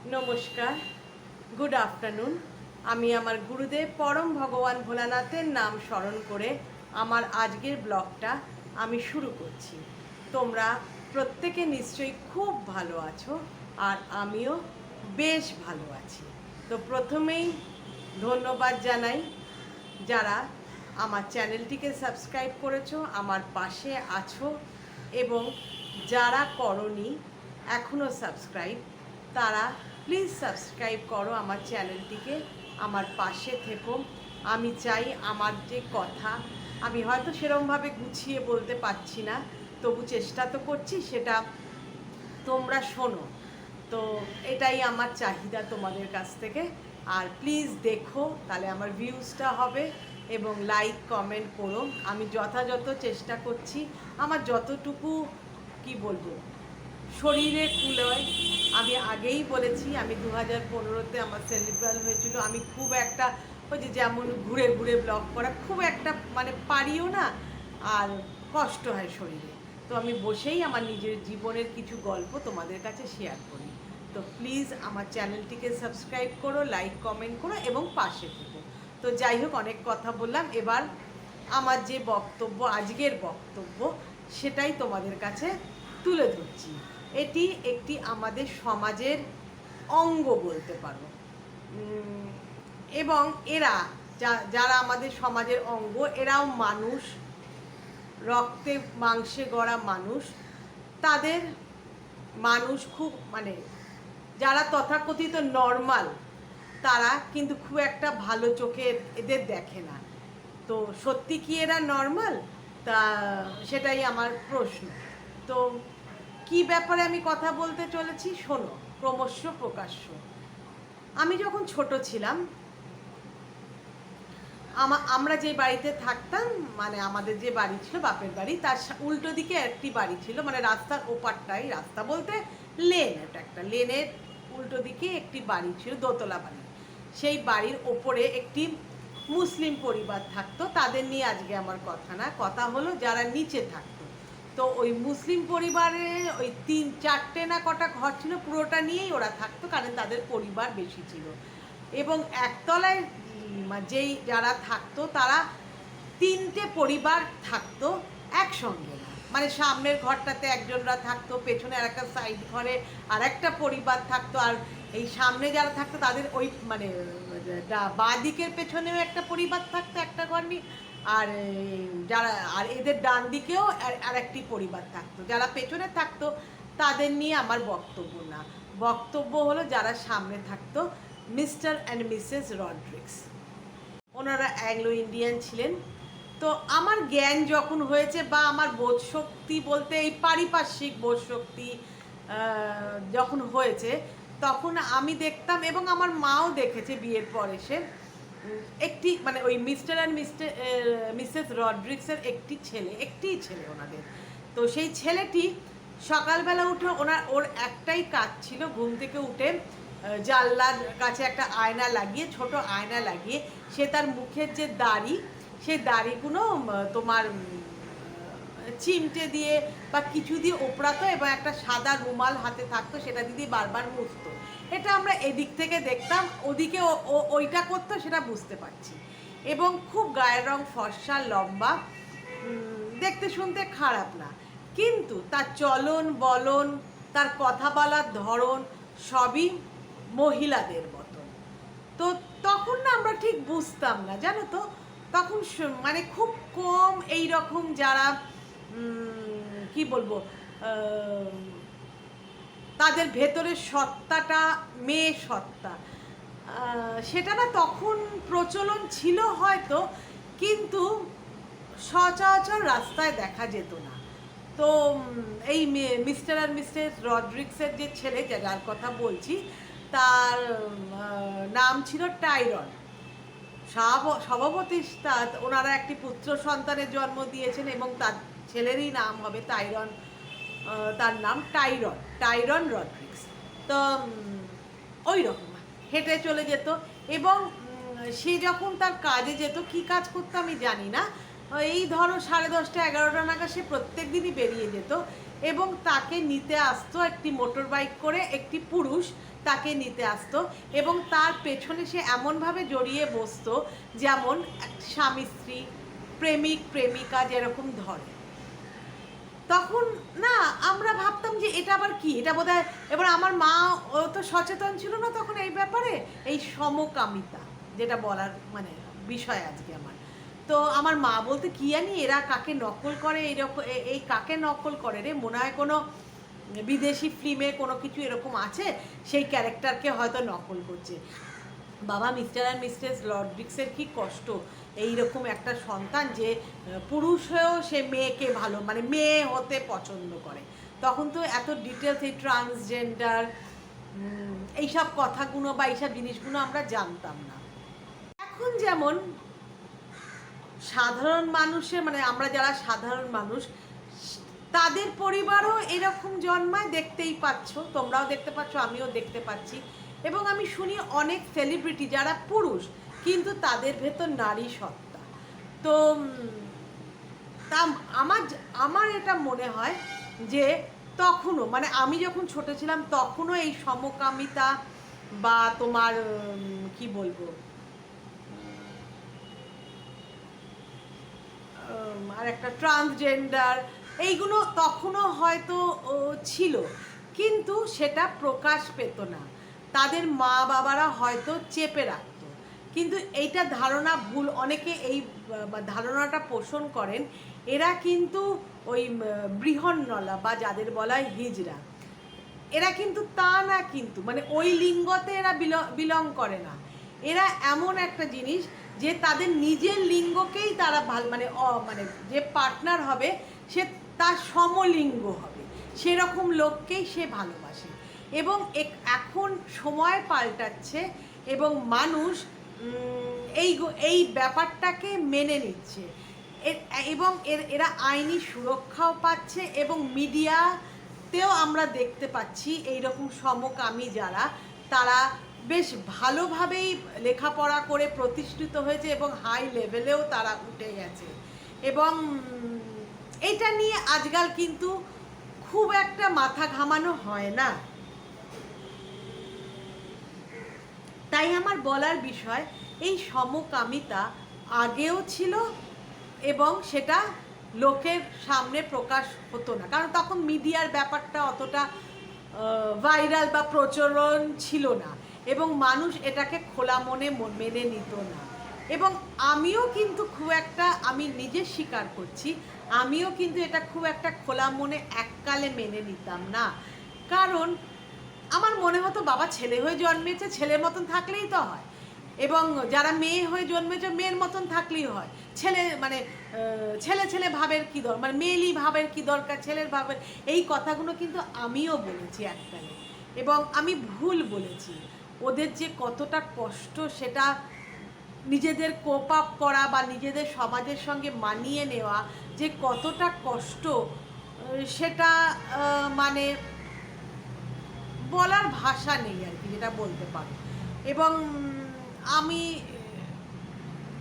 নমস্কার, good afternoon. আমি আমার গুরুদেব পরম ভগবান ভোলানাথের নাম স্মরণ করে আমার আজকের ব্লগটা আমি শুরু করছি। তোমরা প্রত্যেকে নিশ্চয়ই খুব ভালো আছো, আর আমিও বেশ ভালো আছি। তো প্রথমেই ধন্যবাদ জানাই যারা আমার চ্যানেলটিকে সাবস্ক্রাইব করেছো, আমার পাশে আছো, এবং যারা করনি এখনও সাবস্ক্রাইব, তারা প্লিজ সাবস্ক্রাইব করো আমার চ্যানেলটিকে, আমার পাশে থেকো। আমি চাই আমার যে কথা আমি হয়তো সেরকমভাবে গুছিয়ে বলতে পারছি না, তবু চেষ্টা তো করছি সেটা তোমরা শোনো। তো এটাই আমার চাহিদা তোমাদের কাছ থেকে। আর প্লিজ দেখো, তাহলে আমার ভিউজটা হবে, এবং লাইক কমেন্ট করো। আমি যথাযথ চেষ্টা করছি, আমার যতটুকু কি বলবো শরীরে কুলোয়। আমি আগেই বলেছি, আমি 2015-তে আমার সেরিব্রাল হয়েছিল। আমি খুব একটা ওই যে যেমন ঘুরে ঘুরে ব্লগ করা খুব একটা মানে পারিও না, আর কষ্ট হয় শরীরে। তো আমি বসেই আমার নিজের জীবনের কিছু গল্প তোমাদের কাছে শেয়ার করি। তো প্লিজ আমার চ্যানেলটিকে সাবস্ক্রাইব করো, লাইক কমেন্ট করো এবং পাশে থেকো। তো যাই হোক, অনেক কথা বললাম। এবার আমার যে বক্তব্য, আজকের বক্তব্য, সেটাই তোমাদের কাছে তুলে ধরছি। এটি একটি আমাদের সমাজের অঙ্গ বলতে পারো, এবং এরা যারা আমাদের সমাজের অঙ্গ, এরাও মানুষ, রক্তে মাংসে গড়া মানুষ। তাদের মানুষ খুব মানে যারা তথাকথিত নর্মাল, তারা কিন্তু খুব একটা ভালো চোখে এদের দেখে না। তো সত্যি কি এরা নর্মাল? তা সেটাই আমার প্রশ্ন। তো কি ব্যাপারে আমি কথা বলতে চলেছি শোনো, ক্রমশ প্রকাশ্য। আমি যখন ছোট ছিলাম, আমরা যে বাড়িতে থাকতাম, মানে আমাদের যে বাড়ি ছিল বাপের বাড়ি, তার উল্টো দিকে একটি বাড়ি ছিল, মানে রাস্তার ওপারটাই, রাস্তা বলতে লেন, এটা একটা লেনের উল্টো দিকে একটি বাড়ি ছিল, দোতলা বাড়ি। সেই বাড়ির ওপরে একটি মুসলিম পরিবার থাকতো। তাদের নিয়ে আজকে আমার কথা না, কথা হলো যারা নিচে থাকতো। তো ওই মুসলিম পরিবারে ওই 3-4টে না কটা ঘর ছিল, পুরোটা নিয়েই ওরা থাকতো, কারণ তাদের পরিবার বেশি ছিল। এবং একতলায় যেই যারা থাকতো, তারা 3টে পরিবার থাকতো একসঙ্গে না, মানে সামনের ঘরটাতে একজনরা থাকতো, পেছনে আর একটা সাইড ঘরে আর একটা পরিবার থাকতো, আর এই সামনে যারা থাকতো তাদের ওই মানে বাঁ দিকের পেছনেও একটা পরিবার থাকতো, একটা ঘর নিয়ে। আর যারা আর এদের ডান দিকেও আর একটি পরিবার থাকতো। যারা পেছনে থাকতো তাদের নিয়ে আমার বক্তব্য না, বক্তব্য হলো যারা সামনে থাকতো, মিস্টার অ্যান্ড মিসেস রড্রিক্স। ওনারা অ্যাংলো ইন্ডিয়ান ছিলেন। তো আমার জ্ঞান যখন হয়েছে, বা আমার বোধশক্তি বলতে এই পারিপার্শ্বিক বোধশক্তি যখন হয়েছে, তখন আমি দেখতাম, এবং আমার মাও দেখেছে বিয়ের পর এসে, একটি মানে ওই মিস্টার অ্যান্ড মিসেস রড্রিক্সের একটিই ছেলে ওনাদের। তো সেই ছেলেটি সকালবেলা উঠে ওর একটাই কাজ ছিল, ঘুম থেকে উঠে জানলার কাছে একটা আয়না লাগিয়ে, ছোট আয়না লাগিয়ে, সে তার মুখের যে দাড়ি, সেই দাড়িগুলো তোমার চিমটে দিয়ে বা কিছু দিয়ে ওপরাতো, এবং একটা সাদা রুমাল হাতে থাকতো, সেটা দিয়ে বারবার মুছতো। এটা আমরা এদিক থেকে দেখতাম, ওদিকে ওইটা করতো, সেটা বুঝতে পারছি। এবং খুব গায়ের রং ফর্সা, লম্বা, দেখতে শুনতে খারাপ না, কিন্তু তার চলন বলন, তার কথা বলার ধরন সবই মহিলাদের মতন। তো তখন না আমরা ঠিক বুঝতাম না, জানো তো, তখন মানে খুব কম এই রকম যারা কি বলবো, তাদের ভেতরের সত্তাটা, মেয়ে সত্তা, সেটা না তখন প্রচলন ছিল হয়তো, কিন্তু সচরাচর রাস্তায় দেখা যেত না। তো এই মিস্টার আর মিসেস রড্রিক্সের যে ছেলে, যার কথা বলছি, তার নাম ছিল টাইরন। স্বভাবতই ওনারা একটি পুত্র সন্তানের জন্ম দিয়েছেন, এবং তার ছেলেরই নাম হবে টাইরন। তার নাম টাইরন রড্রিক্স। তো ওই রকম হেঁটে চলে যেত, এবং সে যখন তার কাজে যেত, কি কাজ করতো আমি জানি না, এই ধরো 10:30-11টা নাগাদ সে প্রত্যেক দিনই বেরিয়ে যেত, এবং তাকে নিতে আসতো একটি মোটর বাইক করে, একটি পুরুষ তাকে নিতে আসতো এবং তার পেছনে সে এমনভাবে জড়িয়ে বসতো যেমন স্বামী স্ত্রী, প্রেমিক প্রেমিকা যেরকম ধরে। তখন না আমরা ভাবতাম যে এটা আবার কি, এটা বোধহয়, এবার আমার মা ও তো সচেতন ছিল না তখন এই ব্যাপারে, এই সমকামিতা যেটা বলার মানে বিষয় আজকে আমার। তো আমার মা বলতে কি জানি এরা কাকে নকল করে, এইরকম এই কাকে নকল করে রে, মনে হয় কোনো বিদেশি ফিল্মে কোনো কিছু এরকম আছে, সেই ক্যারেক্টারকে হয়তো নকল করছে। বাবা, মিস্টার অ্যান্ড মিসেস লর্ড্রিক্সের কি কষ্ট, এইরকম একটা সন্তান যে পুরুষ হয়েও সে মেয়েকে ভালো মানে মেয়ে হতে পছন্দ করে। তখন তো এত ডিটেলস এই ট্রান্সজেন্ডার এইসব কথাগুলো বা এইসব জিনিসগুলো আমরা জানতাম না। এখন যেমন সাধারণ মানুষের মানে আমরা যারা সাধারণ মানুষ তাদের পরিবারও এরকম জন্মায়, দেখতেই পাচ্ছ, তোমরাও দেখতে পাচ্ছ, আমিও দেখতে পাচ্ছি। এবং আমি শুনি অনেক সেলিব্রিটি যারা পুরুষ কিন্তু তাদের ভেতর নারী সত্তা। তো তা আমার এটা মনে হয় যে তখনও মানে আমি যখন ছোট ছিলাম তখনও এই সমকামিতা বা তোমার কি বলবো আর একটা ট্রান্সজেন্ডার এইগুলো তখনও হয়তো ছিল, কিন্তু সেটা প্রকাশ পেত না, তাদের মা বাবারা হয়তো চেপে রাখতো। কিন্তু এইটা ধারণা ভুল, অনেকে এই ধারণাটা পোষণ করেন এরা কিন্তু ওই বৃহন্নলা বা যাদের বলা হয় হিজড়া, এরা কিন্তু তা না, কিন্তু মানে ওই লিঙ্গতে এরা বিলং করে না। এরা এমন একটা জিনিস যে তাদের নিজের লিঙ্গকেই তারা মানে মানে যে পার্টনার হবে সে তার সমলিঙ্গ হবে, সেরকম লোককেই সে ভালোবাসে। এবং এখন সময় পাল্টাচ্ছে এবং মানুষ এই এই ব্যাপারটাকে মেনে নিচ্ছে এবং এরা আইনি সুরক্ষাও পাচ্ছে এবং মিডিয়াতেও আমরা দেখতে পাচ্ছি এইরকম সমকামী যারা তারা বেশ ভালোভাবেই লেখাপড়া করে প্রতিষ্ঠিত হয়েছে এবং হাই লেভেলেও তারা উঠে গেছে। এবং এটা নিয়ে আজকাল কিন্তু খুব একটা মাথা ঘামানো হয় না। তাই আমার বলার বিষয় এই সমকামিতা আগেও ছিল এবং সেটা লোকের সামনে প্রকাশ হতো না, কারণ তখন মিডিয়ার ব্যাপারটা অতটা ভাইরাল বা প্রচলন ছিল না এবং মানুষ এটাকে খোলা মনে মেনে নিত না। এবং আমিও কিন্তু খুব একটা, আমি নিজে স্বীকার করছি, আমিও কিন্তু এটা খুব একটা খোলা মনে এককালে মেনে নিতাম না, কারণ আমার মনে হতো বাবা ছেলে হয়ে জন্মেছে ছেলের মতন থাকলেই তো হয়, এবং যারা মেয়ে হয়ে জন্মেছে মেয়ের মতন থাকলেই হয়, ছেলে মানে ছেলে ছেলে ভাবের কী দরকার, মানে মেয়েলি ভাবের কী দরকার, ছেলের ভাবের, এই কথাগুলো কিন্তু আমিও বলেছি এককালে এবং আমি ভুল বলেছি। ওদের যে কতটা কষ্ট সেটা নিজেদের কোপ আপ করা বা নিজেদের সমাজের সঙ্গে মানিয়ে নেওয়া যে কতটা কষ্ট সেটা মানে বলার ভাষা নেই আর কি, যেটা বলতে পারো। এবং আমি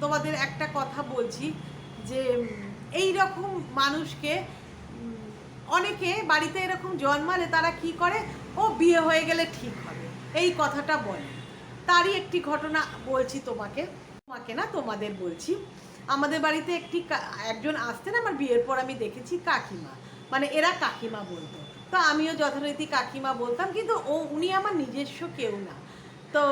তোমাদের একটা কথা বলছি যে এই রকম মানুষকে অনেকে বাড়িতে এরকম জন্মালে তারা কি করে, ও বিয়ে হয়ে গেলে ঠিক হবে, এই কথাটা বলে। তারই একটি ঘটনা বলছি তোমাকে, তোমাকে না তোমাদের বলছি। আমাদের বাড়িতে একজন আসতেন, আমার বিয়ের পর আমি দেখেছি, কাকিমা, মানে এরা কাকিমা বলতো, তো আমিও যথারীতি কাকিমা বলতাম, কিন্তু উনি আমার নিজস্ব কেউ না। তো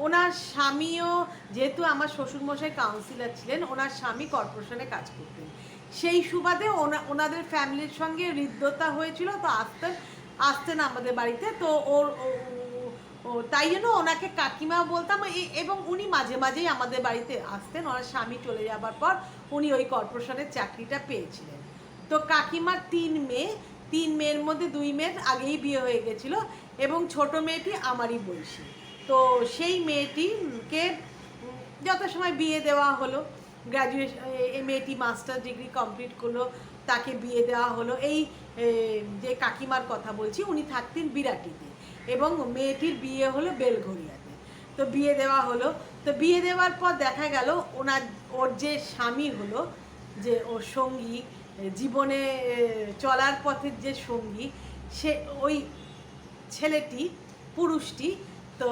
ওনার স্বামীও, যেহেতু আমার শ্বশুরমশাই কাউন্সিলর ছিলেন, ওনার স্বামী কর্পোরেশনে কাজ করতেন, সেই সুবাদে ওনাদের ফ্যামিলির সঙ্গে হৃদ্যতা হয়েছিল, তো আসতেন আমাদের বাড়িতে। তো তাই জন্য ওনাকে কাকিমা বলতাম এবং উনি মাঝে মাঝেই আমাদের বাড়িতে আসতেন। ওনার স্বামী চলে যাবার পর উনি ওই কর্পোরেশনের চাকরিটা পেয়েছিলেন। তো কাকিমার 3 মেয়ে, 3 মেয়ের মধ্যে 2 মেয়ের আগেই বিয়ে হয়ে গেছিলো এবং ছোট মেয়েটি আমারই বয়সী। তো সেই মেয়েটিকে যথাসময় বিয়ে দেওয়া হলো, গ্র্যাজুয়েশন, এই মেয়েটি মাস্টার ডিগ্রি কমপ্লিট করলো, তাকে বিয়ে দেওয়া হলো। এই যে কাকিমার কথা বলছি উনি থাকতেন বিরাটিতে এবং মেয়েটির বিয়ে হলো বেলঘরিয়াতে। তো বিয়ে দেওয়া হলো, তো বিয়ে দেওয়ার পর দেখা গেল ওর যে স্বামী হলো, যে ওর সঙ্গী, জীবনে চলার পথের যে সঙ্গী, সে ওই ছেলেটি, পুরুষটি, তো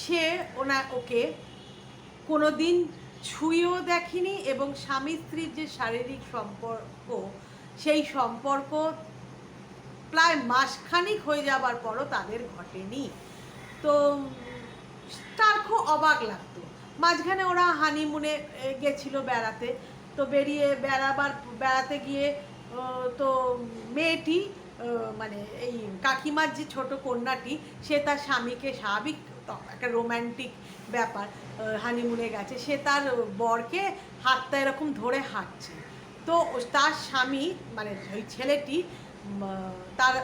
সে ওকে কোনো দিন ছুঁয়েও দেখেনি এবং স্বামী স্ত্রীর যে শারীরিক সম্পর্ক, সেই সম্পর্ক প্রায় মাসখানিক হয়ে যাবার পরও তাদের ঘটেনি। তো তার খুব অবাক লাগতো। মাঝখানে ওরা হানিমুনে গেছিল বেড়াতে, তো বেড়াতে গিয়ে তো মেয়েটি মানে এই কাকিমার যে ছোট কন্যাটি, সে তার স্বামীকে স্বাভাবিক একটা রোম্যান্টিক ব্যাপার, হানিমুনে গেছে, সে তার বরকে হাতটা এরকম ধরে হাঁটছে। তো তার স্বামী মানে ওই ছেলেটি তার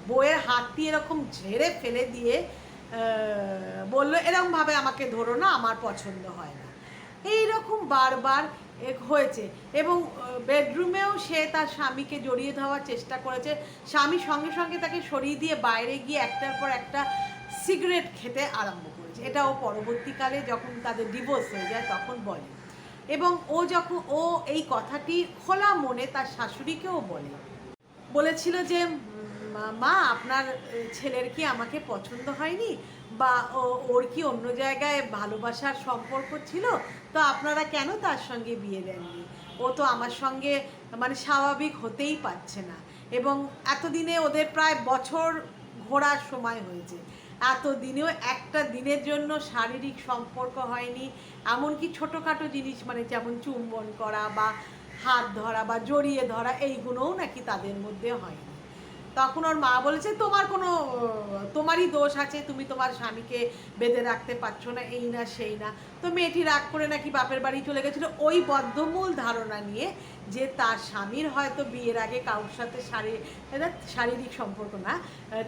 বউয়ের হাতটি এরকম ঝেড়ে ফেলে দিয়ে বললো, এরকমভাবে আমাকে ধরো না, আমার পছন্দ হয় না। এইরকম বারবার হয়েছে এবং বেডরুমেও সে তার স্বামীকে জড়িয়ে ধরার চেষ্টা করেছে। স্বামী সঙ্গে সঙ্গে তাকে সরিয়ে দিয়ে বাইরে গিয়ে একটার পর একটা সিগারেট খেতে আরম্ভ করেছে। এটা ও পরবর্তীকালে যখন তাদের ডিভোর্স হয়ে যায় তখন বলে, এবং ও এই কথাটি খোলা মনে তার শাশুড়িকেও বলেছিল যে মা, আপনার ছেলের কি আমাকে পছন্দ হয়নি, বা ওর কি অন্য জায়গায় ভালোবাসার সম্পর্ক ছিল, তো আপনারা কেন তার সঙ্গে বিয়ে দেননি? ও তো আমার সঙ্গে মানে স্বাভাবিক হতেই পারছে না। এবং এতদিনে ওদের প্রায় বছর ঘোরার সময় হয়েছে, এতদিনেও একটা দিনের জন্য শারীরিক সম্পর্ক হয়নি। এমনকি ছোটোখাটো জিনিস মানে যেমন চুম্বন করা বা হাত ধরা বা জড়িয়ে ধরা, এইগুলোও নাকি তাদের মধ্যে হয়নি। তখন ওর মা বলেছে, তোমারই দোষ আছে, তুমি তোমার স্বামীকে বেঁধে রাখতে পারছো না, এই না সেই না। তো মেয়েটি রাগ করে নাকি বাপের বাড়ি চলে গেছিলো ওই বদ্ধমূল ধারণা নিয়ে যে তার স্বামীর হয়তো বিয়ের আগে কারোর সাথে শারীরিক সম্পর্ক না,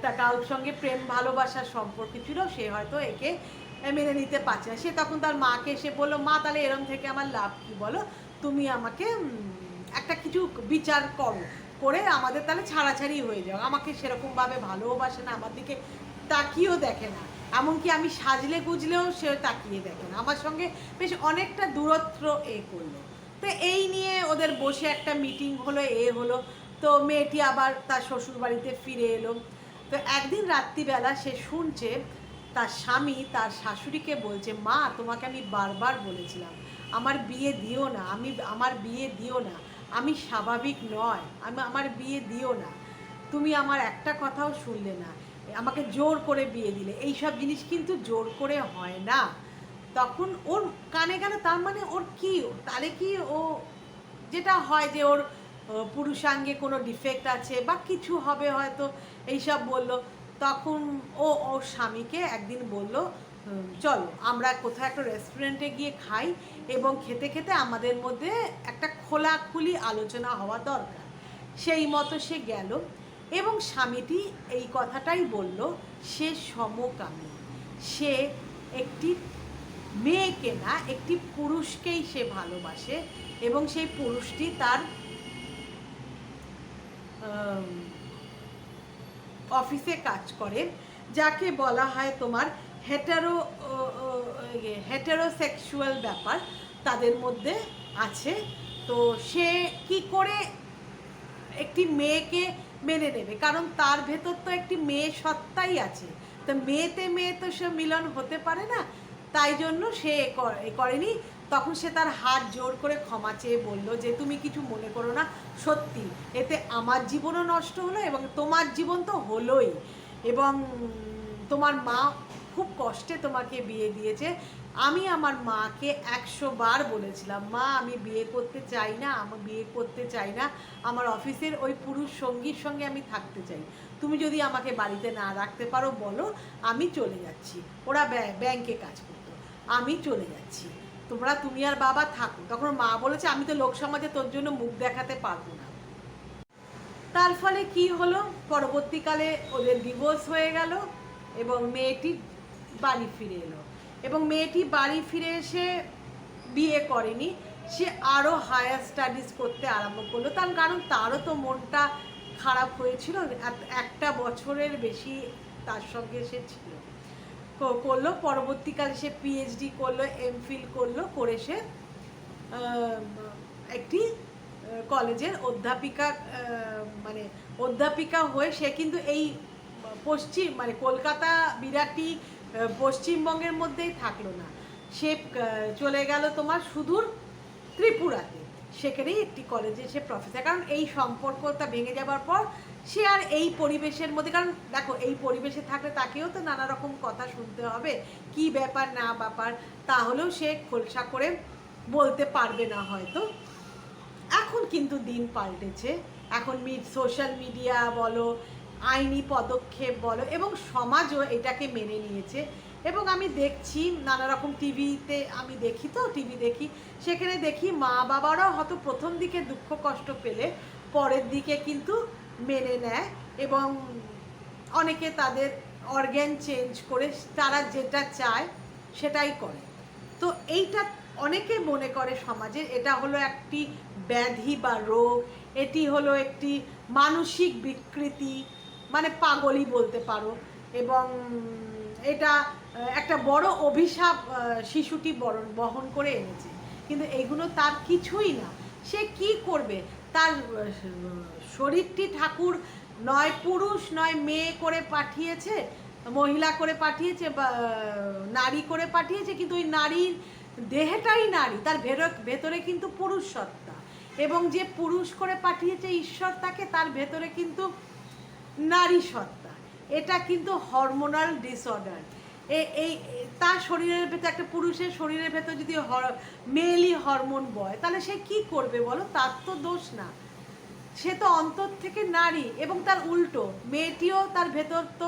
তা কারোর সঙ্গে প্রেম ভালোবাসার সম্পর্ক ছিল, সে হয়তো একে মেনে নিতে পারছে না। সে তখন তার মাকে এসে বললো, মা তাহলে এরম থেকে আমার লাভ কী বলো, তুমি আমাকে একটা কিছু বিচার করে আমাদের তাহলে ছাড়াছাড়ি হয়ে যাও। আমাকে সেরকমভাবে ভালোবাসে না, আমার দিকে তাকিয়েও দেখে না, এমনকি আমি সাজলে গুজলেও সে তাকিয়ে দেখে না, আমার সঙ্গে বেশ অনেকটা দূরত্ব করলো। তো এই নিয়ে ওদের বসে একটা মিটিং হলো, হলো। তো মেয়েটি আবার তার শ্বশুর বাড়িতে ফিরে এলো। তো একদিন রাত্রিবেলা সে শুনছে তার স্বামী তার শাশুড়িকে বলছে, মা, তোমাকে আমি বারবার বলেছিলাম আমার বিয়ে দিও না, আমার বিয়ে দিও না, আমি স্বাভাবিক নয়, আমার বিয়ে দিও না, তুমি আমার একটা কথাও শুনলে না, আমাকে জোর করে বিয়ে দিলে। এইসব জিনিস কিন্তু জোর করে হয় না। তখন ওর কানে গেল, তার মানে ওর কি, তাহলে কি ও যেটা হয় যে ওর পুরুষাঙ্গে কোনো ডিফেক্ট আছে বা কিছু হবে হয়তো, এইসব বলল। তখন ওর স্বামীকে একদিন বলল, চলো আমরা কোথাও একটা রেস্টুরেন্টে গিয়ে খাই, এবং খেতে খেতে আমাদের মধ্যে একটা খোলাখুলি আলোচনা হওয়া দরকার। সেই মতো সে গেল, এবং স্বামীটি এই কথাটাই বলল, সে সমকামী, সে একটি মেয়েকে না, একটি পুরুষকেই সে ভালোবাসে, এবং সেই পুরুষটি তার অফিসে কাজ করে, যাকে বলা হয় তোমার হেটারোসেক্সুয়াল ব্যাপার তাদের মধ্যে আছে। তো সে কি করে একটি মেয়েকে মেনে নেবে, কারণ তার ভেতর তো একটি মেয়ে সত্তাই আছে, তো মেয়ে তো সে মিলন হতে পারে না, তাই জন্য সে করেনি। তখন সে তার হাত জোর করে ক্ষমা চেয়ে বলল যে তুমি কিছু মনে করো না, সত্যি এতে আমার জীবনও নষ্ট হলো এবং তোমার জীবন তো হলোই, এবং তোমার মা খুব কষ্টে তোমাকে বিয়ে দিয়েছে। আমি আমার মাকে 100 বার বলেছিলাম, মা আমি বিয়ে করতে চাই না, আমার অফিসের ওই পুরুষ সঙ্গীর সঙ্গে আমি থাকতে চাই, তুমি যদি আমাকে বাড়িতে না রাখতে পারো বলো, আমি চলে যাচ্ছি। ওরা ব্যাংকে কাজ করতো, আমি চলে যাচ্ছি, তুমি আর বাবা থাকো। তখন মা বলেছে, আমি তো লোক সমাজে তোর জন্য মুখ দেখাতে পারবো না। তার ফলে কি হলো, পরবর্তীকালে ওদের ডিভোর্স হয়ে গেল এবং মেয়েটি বাড়ি ফিরে এলো, এবং মেয়েটি বাড়ি ফিরে এসে বিয়ে করেনি, সে আরও হায়ার স্টাডিজ করতে আরম্ভ করলো। তার কারণ তারও তো মনটা খারাপ হয়েছিল, একটা বছরের বেশি তার সঙ্গে সে ছিল, করলো। পরবর্তীকালে সে পিএইচডি করলো, এমফিল করলো, করে সে একটি কলেজের অধ্যাপিকা, মানে অধ্যাপিকা হয়ে সে কিন্তু এই মানে কলকাতা বিরাটি পশ্চিমবঙ্গের মধ্যেই থাকলো না, সে চলে গেল তোমার সুদূর ত্রিপুরাতে, সেখানেই একটি কলেজে সে প্রফেসর। কারণ এই সম্পর্কটা ভেঙে যাবার পর সে আর এই পরিবেশের মধ্যে, কারণ দেখো এই পরিবেশে থাকলে তাকেও তো নানা রকম কথা শুনতে হবে, কি ব্যাপার না ব্যাপার, তাহলেও সে খোলসা করে বলতে পারবে না হয়তো। এখন কিন্তু দিন পাল্টেছে, এখন সোশ্যাল মিডিয়া বলো, আইনি পদক্ষেপ বলো, এবং সমাজও এটাকে মেনে নিয়েছে। এবং আমি দেখছি নানা রকম টিভিতে, আমি দেখি তো টিভি দেখি, সেখানে দেখি মা বাবারাও হয়তো প্রথম দিকে দুঃখ কষ্ট পেলে পরের দিকে কিন্তু মেনে নেয়, এবং অনেকে তাদের অর্গ্যান চেঞ্জ করে তারা যেটা চায় সেটাই করে। তো এইটা অনেকে মনে করে সমাজের এটা হলো একটি ব্যাধি বা রোগ, এটি হলো একটি মানসিক বিকৃতি, মানে পাগলই বলতে পারো, এবং এটা একটা বড় অভিশাপ শিশুটি বহন করে এনেছে। কিন্তু এইগুলো তার কিছুই না, সে কি করবে, তার শরীরটি ঠাকুর নয় পুরুষ নয় মেয়ে করে পাঠিয়েছে, মহিলা করে পাঠিয়েছে বা নারী করে পাঠিয়েছে, কিন্তু ওই নারীর দেহটাই নারী, তার ভেতরে কিন্তু পুরুষ সত্তা, এবং যে পুরুষ করে পাঠিয়েছে ঈশ্বর তাকে, তার ভেতরে কিন্তু নারী সত্তা। এটা কিন্তু হরমোনাল ডিসঅর্ডার। এই তার শরীরের ভেতর, একটা পুরুষের শরীরের ভেতর যদি মেলই হরমোন বয়, তাহলে সে কি করবে বলো, তার তো দোষ না, সে তো অন্তর থেকে নারী। এবং তার উল্টো মেয়েটিও তার ভেতর তো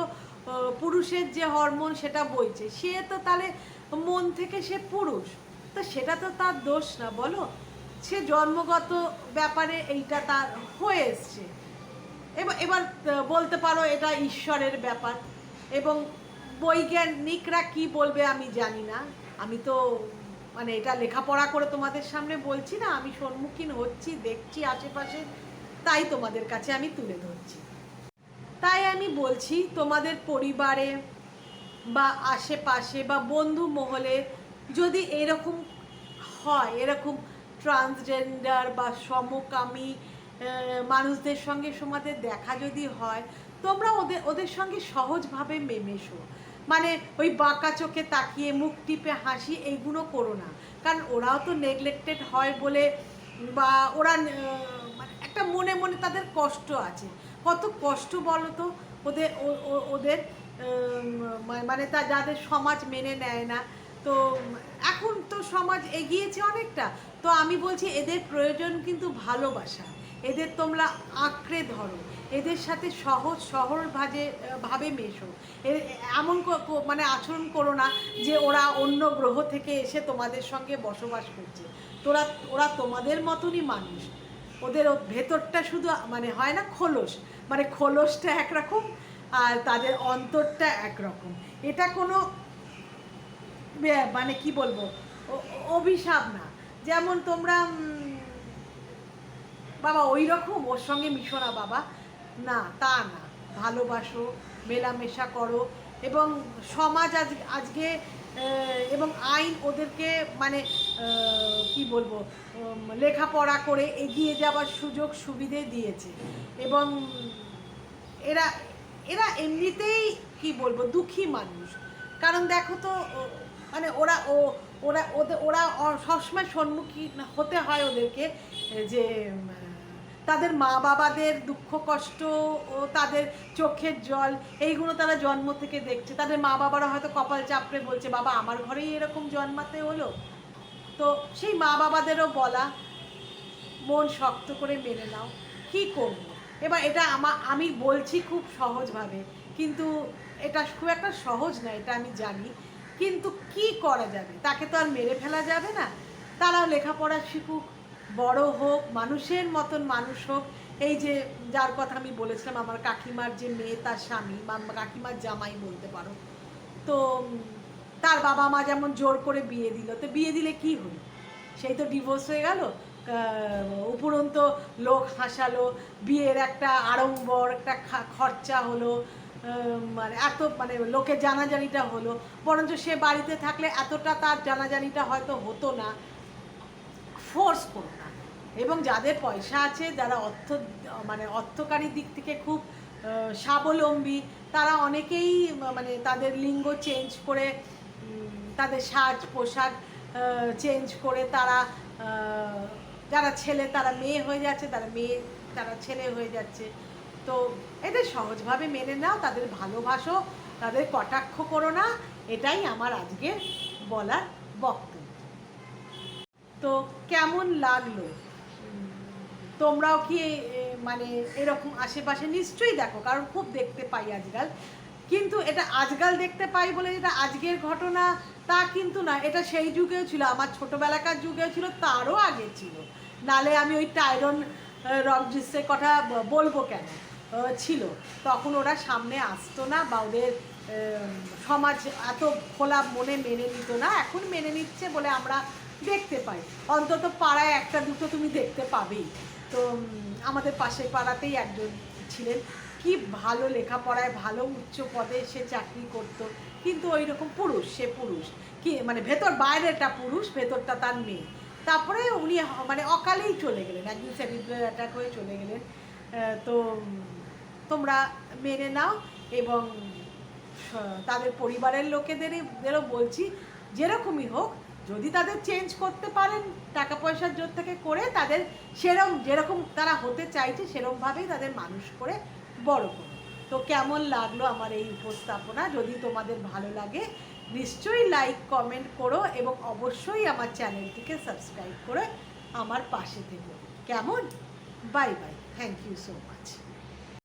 পুরুষের যে হরমোন সেটা বইছে, সে তো তাহলে মন থেকে সে পুরুষ, তো সেটা তো তার দোষ না বলো, সে জন্মগত ব্যাপারে এইটা তার হয়ে এসছে। এবার বলতে পারো এটা ঈশ্বরের ব্যাপার, এবং বৈজ্ঞানিকরা কি বলবে আমি জানি না, আমি তো মানে এটা লেখাপড়া করে তোমাদের সামনে বলছি না, আমি সম্মুখীন হচ্ছি, দেখছি আশেপাশে, তাই তোমাদের কাছে আমি তুলে ধরছি। তাই আমি বলছি তোমাদের পরিবারে বা আশেপাশে বা বন্ধু মহলে যদি এরকম হয়, এরকম ট্রান্সজেন্ডার বা সমকামী মানুষদের সঙ্গে সমাজে দেখা যদি হয়, তোমরা ওদের সঙ্গে সহজভাবে মেশো, মানে ওই বাঁকা চোখে তাকিয়ে মুখ টিপে হাসি এইগুলো করো না, কারণ ওরাও তো নেগলেক্টেড হয় বলে, বা ওরা মানে একটা মনে মনে তাদের কষ্ট আছে, কত কষ্ট বলো তো ওদের ওদের মানে তা যাদের সমাজ মেনে নেয় না। তো এখন তো সমাজ এগিয়েছে অনেকটা, তো আমি বলছি এদের প্রয়োজন কিন্তু ভালোবাসা, এদের তোমরা আঁকড়ে ধরো, এদের সাথে সহজ ভাবে মেশো, এমন মানে আচরণ করো না যে ওরা অন্য গ্রহ থেকে এসে তোমাদের সঙ্গে বসবাস করছে, ওরা তোমাদের মতনই মানুষ, ওদের ভেতরটা শুধু মানে হয় না খোলস, মানে খোলসটা একরকম আর তাদের অন্তরটা একরকম, এটা কোনো মানে কি বলবো অভিশাপ না। যেমন তোমরা বাবা ওই রকম ওর সঙ্গে মিশো না বাবা, না তা না, ভালোবাসো, মেলামেশা করো, এবং সমাজ আজকে এবং আইন ওদেরকে মানে কি বলবো লেখাপড়া করে এগিয়ে যাওয়ার সুযোগ সুবিধে দিয়েছে, এবং এরা এরা এমনিতেই কি বলবো দুঃখী মানুষ, কারণ দেখো তো মানে ওরা সবসময় সম্মুখীন হতে হয় ওদেরকে, যে তাদের মা বাবাদের দুঃখ কষ্ট ও তাদের চোখের জল এইগুলো তারা জন্ম থেকে দেখছে, তাদের মা বাবারা হয়তো কপাল চাপড়ে বলছে বাবা আমার ঘরেই এরকম জন্মাতে হলো, তো সেই মা বাবাদেরও বলা মন শক্ত করে মেনে নাও, কি করব। এবার এটা আমি বলছি খুব সহজভাবে, কিন্তু এটা খুব একটা সহজ না, এটা আমি জানি, কিন্তু কি করা যাবে, তাকে তো আর মেরে ফেলা যাবে না, তারাও লেখাপড়া শিখুক, বড় হোক, মানুষের মতন মানুষ হোক। এই যে যার কথা আমি বলেছিলাম আমার কাকিমার যে মেয়ে, তার স্বামী বা কাকিমার জামাই বলতে পারো, তো তার বাবা মা যেমন জোর করে বিয়ে দিল, তো বিয়ে দিলে কি হলো, সেই তো ডিভোর্স হয়ে গেল, উপরন্ত লোক হাসালো, বিয়ের একটা আড়ম্বর একটা খরচা হলো, মানে এত মানে লোকের জানাজানিটা হলো, বরঞ্চ সে বাড়িতে থাকলে এতটা তার জানাজানিটা হয়তো হতো না। ফোর্স করো না, এবং যাদের পয়সা আছে, যারা মানে অর্থকারী দিক থেকে খুব স্বাবলম্বী, তারা অনেকেই মানে তাদের লিঙ্গ চেঞ্জ করে, তাদের সাজ পোশাক চেঞ্জ করে তারা যারা ছেলে তারা মেয়ে হয়ে যাচ্ছে, তারা ছেলে হয়ে যাচ্ছে। তো এটা সহজভাবে মেনে নাও, তাদের ভালোবাসো, তাদের কটাক্ষ করো না, এটাই আমার আজকে বলার বক্তব্য। তো কেমন লাগলো? তোমরাও কি মানে এরকম আশেপাশে নিশ্চয়ই দেখো, কারণ খুব দেখতে পাই আজকাল। কিন্তু এটা আজকাল দেখতে পাই বলে এটা আজকের ঘটনা তা কিন্তু না, এটা সেই যুগেও ছিল, আমার ছোটোবেলাকার যুগেও ছিল, তারও আগে ছিল। নালে আমি ওই টাইরন রকজিসের কথা বলবো কেন, ছিল। তখন ওরা সামনে আসতো না, বা ওদের সমাজ এত খোলা মনে মেনে নিত না। এখন মেনে নিচ্ছে বলে আমরা দেখতে পাই, অন্তত পাড়ায় একটা দুটো তুমি দেখতে পাবেই। তো আমাদের পাশের পাড়াতেই একজন ছিলেন, কি ভালো লেখাপড়ায় ভালো উচ্চ পদে সে চাকরি করতো, কিন্তু ওই রকম পুরুষ, সে পুরুষ কি মানে ভেতর বাইরেটা পুরুষ, ভেতরটা তার মেয়ে। তারপরে উনি মানে অকালেই চলে গেলেন, একদিন সেরিব্রাল অ্যাটাক হয়ে চলে গেলেন। তো তোমরা মেনে নাও, এবং তাদের পরিবারের লোকেদেরও বলছি, যেরকমই হোক, যদি তাদের চেঞ্জ করতে পারেন টাকা পয়সার জোর থেকে করে, তাদের যেরকম তারা হতে চাইছে সেরকমভাবেই তাদের মানুষ করে বড় করো। তো কেমন লাগলো আমার এই উপস্থাপনা? যদি তোমাদের ভালো লাগে নিশ্চয়ই লাইক কমেন্ট করো, এবং অবশ্যই আমার চ্যানেলটিকে সাবস্ক্রাইব করে আমার পাশে থেকো। কেমন? Bye bye, thank you so much.